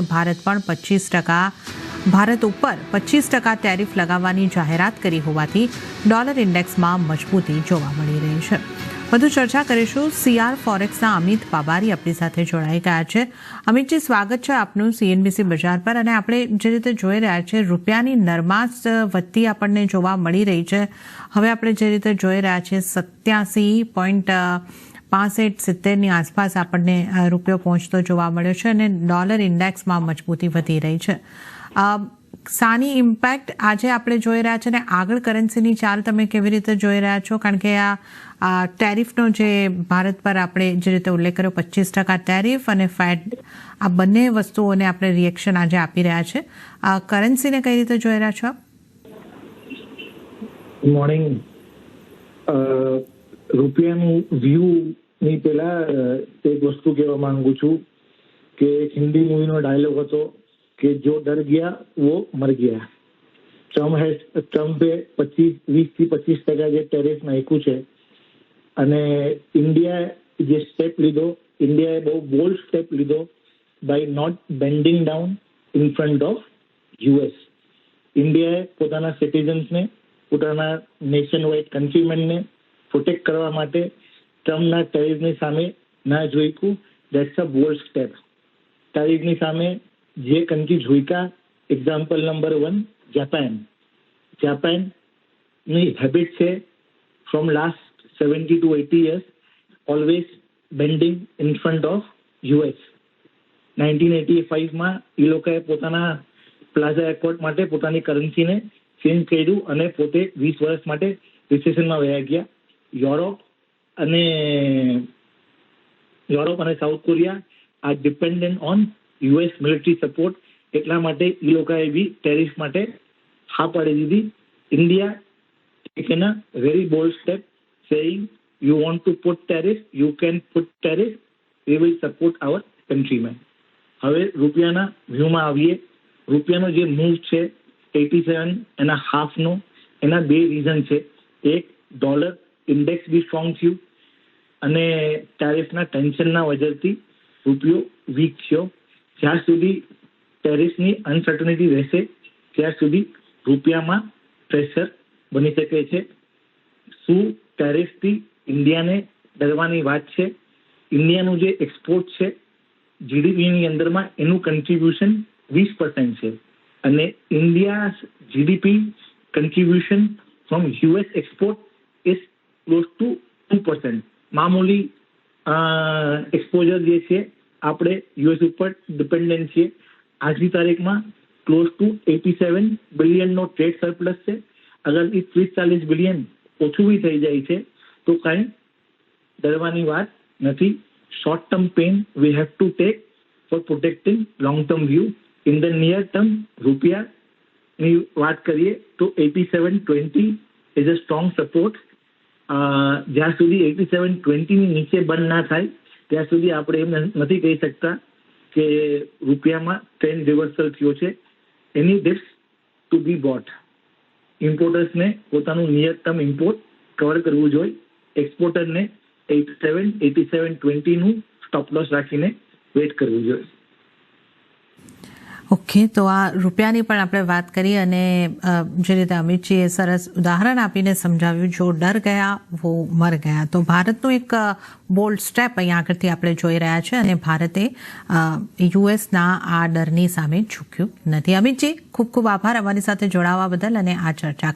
ભારત પણ 25% ભારત ઉપર 25% ટેરિફ લગાવવાની જાહેરાત કરી હોવાથી ડોલર ઇન્ડેક્સમાં મજબૂતી જોવા મળી રહી છે. વધુ ચર્ચા કરીશું. CR ફોરેક્સના અમિત બાબારી આપણી સાથે જોડાઈ ગયા છે. અમિતજી, સ્વાગત છે આપનું CNBC બજાર પર. અને આપણે જે રીતે જોઈ રહ્યા છે, રૂપિયાની નરમાશ વધતી આપણને જોવા મળી રહી છે. હવે આપણે જે રીતે જોઈ રહ્યા છે 87.65-70ની આસપાસ આપણને રૂપિયો પહોંચતો જોવા મળ્યો છે અને ડોલર ઇન્ડેક્સમાં મજબૂતી વધી રહી છે. સાની ઇમ્પેક્ટ આજે આપણે જોઈ રહ્યા છે, અને આગળ કરન્સીની ચાલ તમે કેવી રીતે જોઈ રહ્યા છો? કારણ કે આ ટેરિફનો જે ભારત પર આપણે જે રીતે ઉલ્લેખ કર્યો, 25% ટેરિફ અને ફેડ, આ બંને વસ્તુઓને આપણે રિએક્શન આજે આપી રહ્યા છે. કરન્સીને કઈ રીતે જોઈ રહ્યા છો આપ? મોર્નિંગ. રૂપિયાનું વ્યૂ ની પહેલા એક વસ્તુ કહેવા માંગુ છું કે હિન્દી મૂવીનો ડાયલોગ હતો કે જો ડર ગયા વો મર ગયા. ટ્રમ્પે 20-25% જે ટેરિફ નાખ્યું છે, અને ઇન્ડિયા જે સ્ટેપ લીધો, ઇન્ડિયાએ બહુ બોલ્ડ સ્ટેપ લીધો by not bending down in front of US. ઇન્ડિયાએ પોતાના સિટીઝન્સને, પોતાના નેશન વાઇડ કન્ટ્રીમેનને પ્રોટેક્ટ કરવા માટે ટ્રમ્પના ટેરિફની સામે ના જોઈતું. That's a bold step. ટેરિફની સામે જે કન્ટ્રી જોઈતા, એક્ઝામ્પલ નંબર 1 જાપાન. જાપાનની હેબિટ છે from last 70 to 80 years always bending in front of US. 1985માં એ લોકોએ પોતાના પ્લાઝા એકોર્ડ માટે પોતાની કરન્સીને ચેન્જ કર્યું અને પોતે 20 વર્ષ માટે રિસેશનમાં વયા ગયા. યુરોપ અને South Korea are dependent on US military support. એટલા માટે એ લોકોએ બી ટેરિફ માટે હા પાડી દીધી. India taken a very bold step saying you want to put tariff, you can put tariff, we will support our countrymen. હવે રૂપિયાના વ્યૂમાં આવીએ. રૂપિયાનો જે મૂવ છે 87.5નો, એના બે રીઝન છે. એક, ડોલર ઇન્ડેક્સ બી સ્ટ્રોંગ થયું અને ટેરિફના ટેન્શનના વજહથી રૂપિયો વીક થયો. જ્યાં સુધી ટેરિફની અનસર્ટનિટી રહેશે ત્યાં સુધી રૂપિયામાં પ્રેશર બની શકે છે. શું ટેરિફથી ઇન્ડિયાને ડરવાની વાત છે? ઇન્ડિયાનું જે એક્સપોર્ટ છે GDPની અંદરમાં, એનું કન્ટ્રીબ્યુશન 20% છે, અને India GDP contribution from US export is close to 2%. મામૂલી એક્સપોઝર જે છે, આપણે US ઉપર ડિપેન્ડન્ટ છીએ. આજની તારીખમાં ક્લોઝ ટુ 87 બિલિયનનો ટ્રેડ સરપ્લસ છે. અગર એ 30-40 બિલિયન ઓછું બી થઈ જાય છે તો કાંઈ ડરવાની વાત નથી. Short term pain we have to take for protecting long term view. In the near term રૂપિયાની વાત કરીએ તો 87.20 ઇઝ અ સ્ટ્રોંગ સપોર્ટ. જ્યાં સુધી 87.20ની નીચે બંધ ના થાય ત્યાં સુધી આપણે એમ નથી કહી શકતા કે રૂપિયામાં ટ્રેન્ડ રિવર્સલ થયો છે. એની ડિપ્સ ટુ બી બોટ. ઇમ્પોર્ટર્સને પોતાનું નિયર ટર્મ ઇમ્પોર્ટ કવર કરવું જોઈએ. એક્સપોર્ટરને 87-20નું સ્ટોપ લોસ રાખીને વેઇટ કરવું જોઈએ. ઓકે, તો આ રૂપિયાની પણ આપણે વાત કરી, અને જે રીતે અમિતજીએ સરસ ઉદાહરણ આપીને સમજાવ્યું, જો ડર ગયા વો મર ગયા. તો ભારતનું એક બોલ્ડ સ્ટેપ અહીંયા આગળથી આપણે જોઈ રહ્યા છે, અને ભારતે યુએસના આ ડરની સામે ઝૂક્યું નથી. અમિતજી, ખૂબ ખૂબ આભાર અમારી સાથે જોડાવા બદલ અને આ ચર્ચા